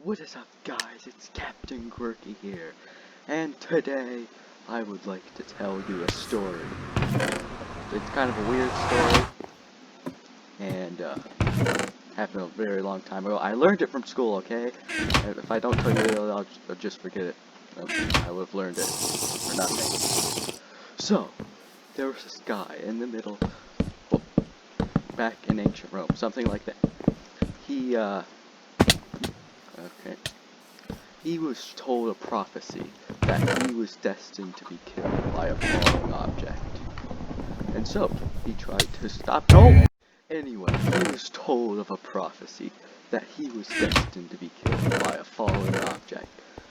What is up, guys? It's Captain Quirky here, and today I would like to tell you a story. It's kind of a weird story, and happened a very long time ago. I learned it from school, okay? And if I don't tell you, I'll just forget it. I would have learned it for nothing. So, there was this guy in the middle, well, back in ancient Rome, something like that. He was told a prophecy that he was destined to be killed by a falling object. And so, he tried to stop. No! Anyway, he was told of a prophecy that he was destined to be killed by a falling object.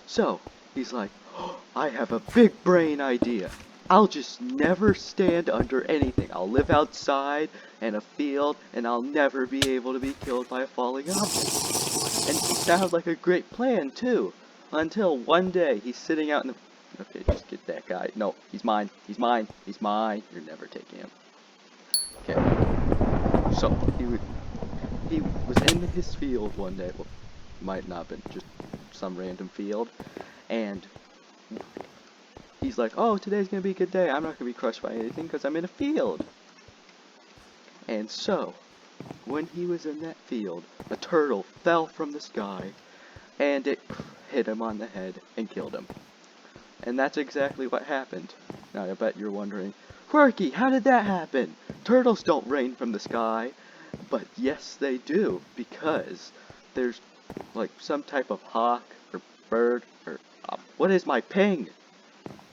So, he's like, oh, I have a big brain idea. I'll just never stand under anything. I'll live outside in a field, and I'll never be able to be killed by a falling object. And he sounded like a great plan, too. Until one day, he's sitting out in the... Okay, just get that guy. No, he's mine. He's mine. He's mine. You're never taking him. Okay. So, he was in his field one day. Well, might not have been just some random field. And he's like, oh, today's going to be a good day. I'm not going to be crushed by anything because I'm in a field. And so, when he was in that field, a turtle fell from the sky, and it hit him on the head and killed him. And that's exactly what happened. Now, I bet you're wondering, Quirky, how did that happen? Turtles don't rain from the sky. But yes, they do, because there's, like, some type of hawk or bird or... what is my ping?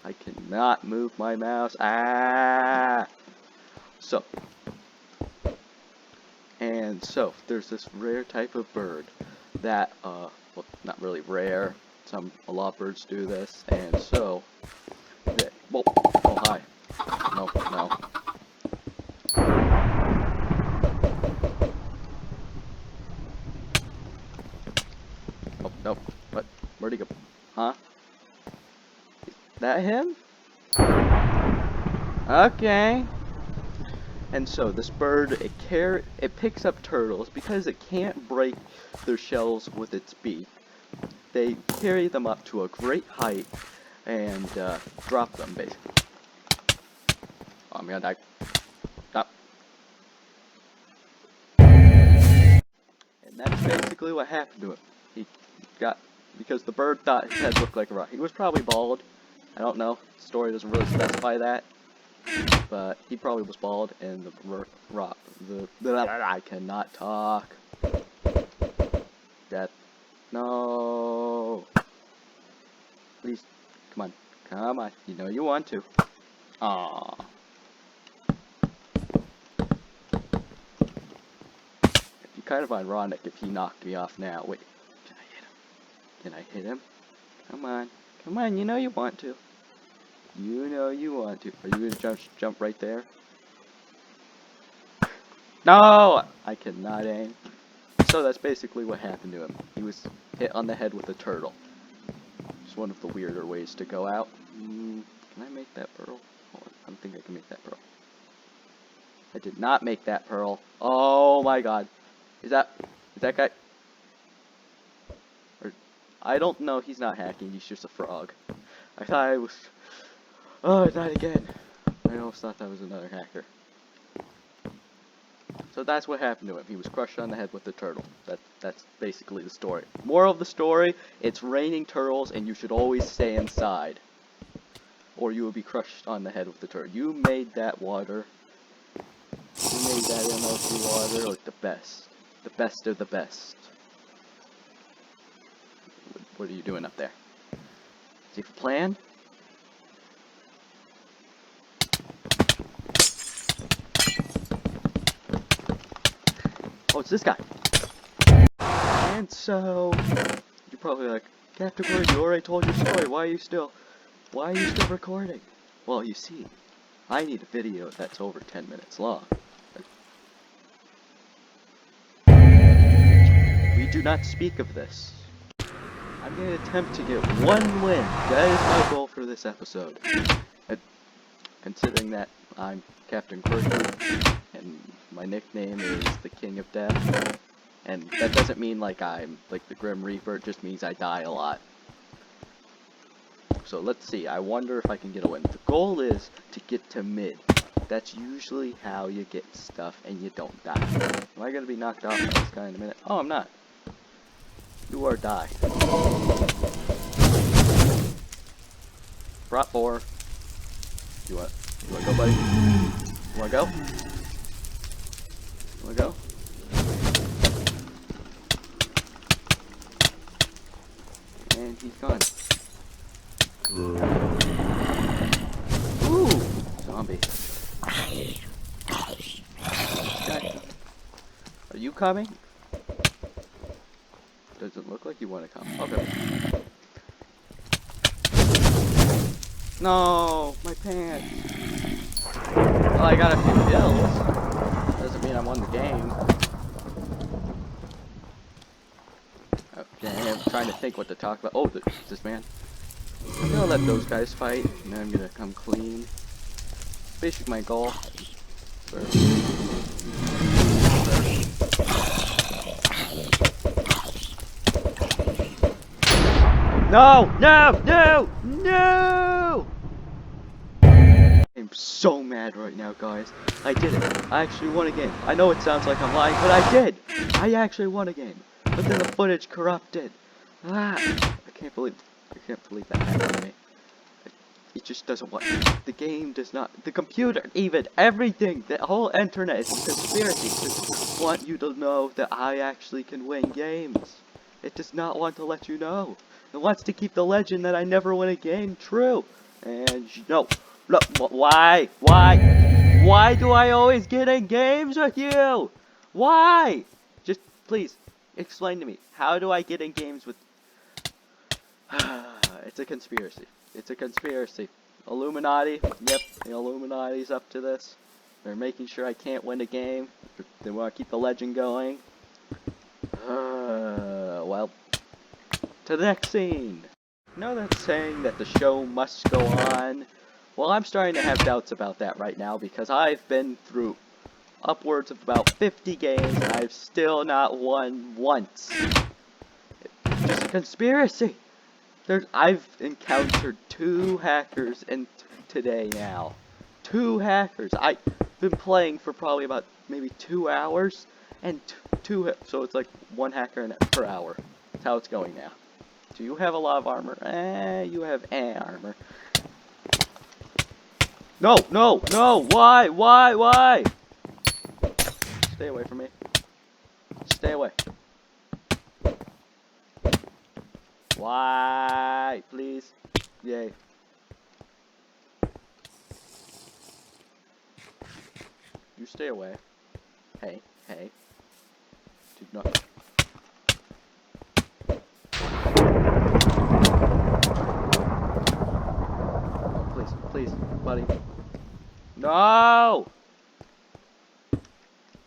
I cannot move my mouse. So, there's this rare type of bird that, well, not really rare. A lot of birds do this, and so, whoa, oh, hi. No. Oh, nope. What? Where'd he go? Huh? Is that him? Okay. And so this bird, it picks up turtles because it can't break their shells with its beak. They carry them up to a great height and drop them, basically. Oh, I'm gonna die. Stop. And that's basically what happened to him. Because the bird thought his head looked like a rock. He was probably bald. I don't know. The story doesn't really specify that. But he probably was bald, and I cannot talk. No. Please, come on. You know you want to. Aww. It'd be kind of ironic if he knocked me off now. Wait, can I hit him? Come on. You know you want to. You know you want to. Are you gonna jump right there? No! I cannot aim. So that's basically what happened to him. He was hit on the head with a turtle. It's one of the weirder ways to go out. Can I make that pearl? Hold on. I don't think I can make that pearl. I did not make that pearl. Oh my god. Is that guy? Or, I don't know. He's not hacking. He's just a frog. I thought I was... Oh, I died again. I almost thought that was another hacker. So that's what happened to him. He was crushed on the head with the turtle. That's basically the story. Moral of the story, it's raining turtles and you should always stay inside. Or you will be crushed on the head with the turtle. You made that water. You made that MLG water like the best. The best of the best. What are you doing up there? Do you have a plan? Oh, it's this guy. And so, you're probably like, Captain Bird, you already told your story. Why are you still recording? Well, you see, I need a video that's over 10 minutes long. We do not speak of this. I'm going to attempt to get one win. That is my goal for this episode. Considering that I'm Captain Quirky, and my nickname is the King of Death, And that doesn't mean like I'm like the Grim Reaper, it just means I die a lot. So let's see, I wonder if I can get a win. The goal is to get to mid. That's usually how you get stuff and you don't die. Am I gonna be knocked off by this guy in a minute? Oh, I'm not. Do or die. Brought 4. You wanna go, buddy? You wanna go? You wanna go? And he's gone. Ooh! Zombie. Okay. Are you coming? Doesn't look like you want to come. Okay. No! My pants! Well, I got a few kills. Doesn't mean I won the game. Okay, I'm trying to think what to talk about. Oh, this man. I'm gonna let those guys fight, and then I'm gonna come clean. Basically my goal. No! No! No! No! I'm so mad right now, guys. I did it. I actually won a game. I know it sounds like I'm lying, but I did! I actually won a game. But then the footage corrupted. Ah! I can't believe that happened to me. It just doesn't want. The game does not. The computer, even everything, the whole internet is a conspiracy to want you to know that I actually can win games. It does not want to let you know. It wants to keep the legend that I never win a game true. And no, why do I always get in games with you? Why? Just please explain to me. How do I get in games with? It's a conspiracy. It's a conspiracy. Illuminati. Yep, the Illuminati's up to this. They're making sure I can't win a game. They want to keep the legend going. Well, to the next scene. You know that saying that the show must go on? Well, I'm starting to have doubts about that right now because I've been through upwards of about 50 games and I've still not won once. It's just a conspiracy. I've encountered 2 hackers today now. 2 hackers. I've been playing for probably about maybe 2 hours, and so it's like 1 hacker per hour. That's how it's going now. Do you have a lot of armor? You have armor. No, no, no! Why? Stay away from me. Stay away. Why? Please. Yay. You stay away. Hey. Do not. Oh, please, buddy. No!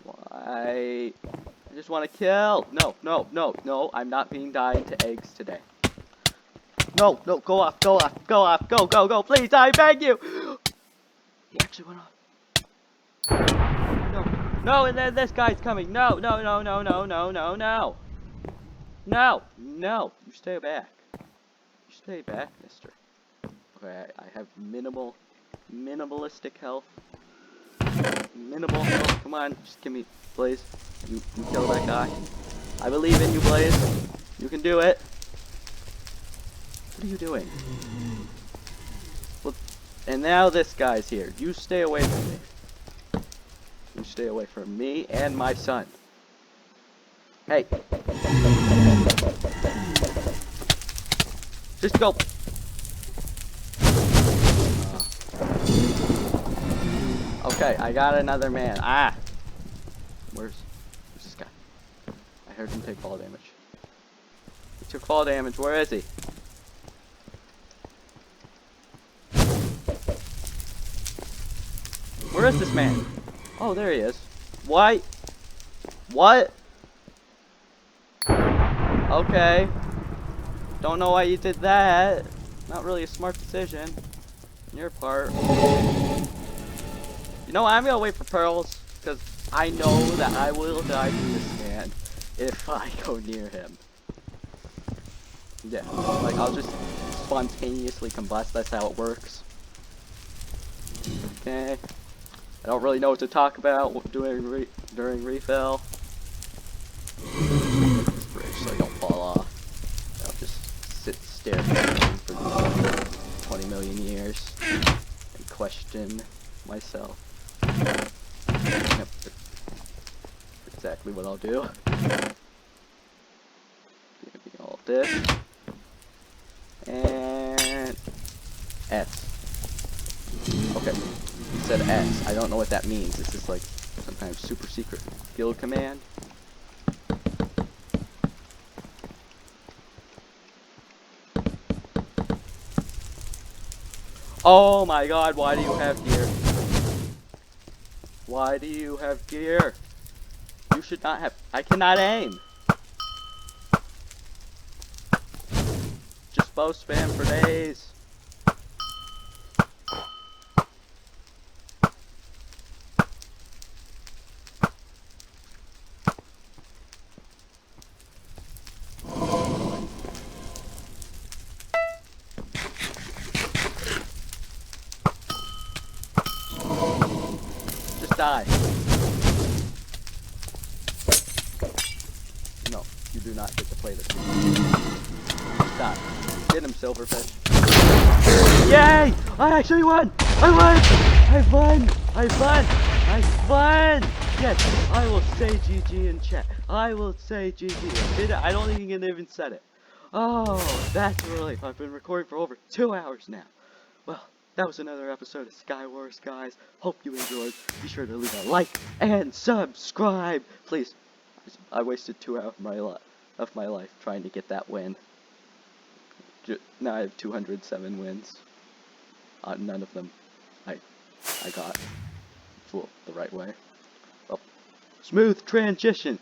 Why? I just want to kill. No, I'm not being dying to eggs today. No, go off, go, please, I beg you! He actually went off. No, and then this guy's coming. No. You stay back. You stay back, mister. Okay, I have minimalistic health. Minimal health, come on, just give me, Blaze. You kill that guy. I believe in you, Blaze. You can do it. What are you doing? Well, and now this guy's here. You stay away from me. You stay away from me and my son. Hey. Just go. Okay, I got another man. Where's this guy? I heard him take fall damage. He took fall damage. Where is he? Where is this man? Oh, there he is. Why? What? Okay. Don't know why you did that. Not really a smart decision on your part. You know, I'm gonna wait for pearls, because I know that I will die from this man if I go near him. Yeah, like I'll just spontaneously combust, that's how it works. Okay. I don't really know what to talk about during refill. This bridge so I don't fall off. I'll just stare at it for 20 million years and question myself. Yep. Exactly what I'll do. Give me all this. And S. Okay. It said S. I don't know what that means. Is this like some kind of super secret guild command? Oh my god, why do you have gear? Why do you have gear? You should not have. I cannot aim. Just bow spam for days. Just die. No, you do not get to play this game. Stop. Get him, Silverfish. Yay! I actually won! I won! I won! I won! I won! Yes, I will say GG in chat. I will say GG. I don't think you can even said it. Oh, that's a relief. I've been recording for over 2 hours now. Well, that was another episode of Skywars, guys. Hope you enjoyed. Be sure to leave a like and subscribe. Please. I wasted 2 hours of my life trying to get that win. Now I have 207 wins. None of them I got the right way. Well, smooth transition.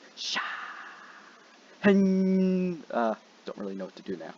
Don't really know what to do now.